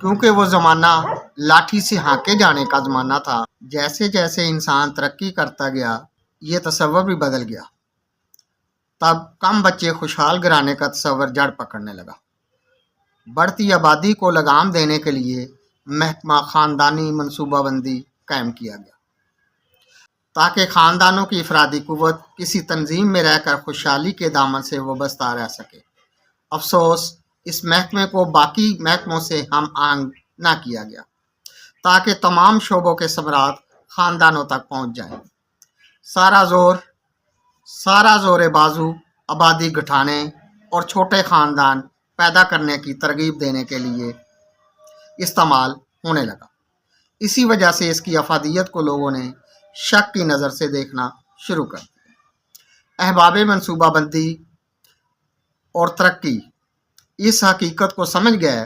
کیونکہ وہ زمانہ لاٹھی سے ہانکے جانے کا زمانہ تھا۔ جیسے جیسے انسان ترقی کرتا گیا یہ تصور بھی بدل گیا۔ تب کم بچے خوشحال گھرانے کا تصور جڑ پکڑنے لگا۔ بڑھتی آبادی کو لگام دینے کے لیے محکمہ خاندانی منصوبہ بندی قائم کیا گیا تاکہ خاندانوں کی افرادی قوت کسی تنظیم میں رہ کر خوشحالی کے دامن سے وابستہ رہ سکے۔ افسوس اس محکمے کو باقی محکموں سے ہم آہنگ نہ کیا گیا تاکہ تمام شعبوں کے ثمرات خاندانوں تک پہنچ جائیں۔ سارا زور بازو آبادی گھٹانے اور چھوٹے خاندان پیدا کرنے کی ترغیب دینے کے لیے استعمال ہونے لگا۔ اسی وجہ سے اس کی افادیت کو لوگوں نے شک کی نظر سے دیکھنا شروع کر دیا۔ احباب منصوبہ بندی اور ترقی اس حقیقت کو سمجھ گئے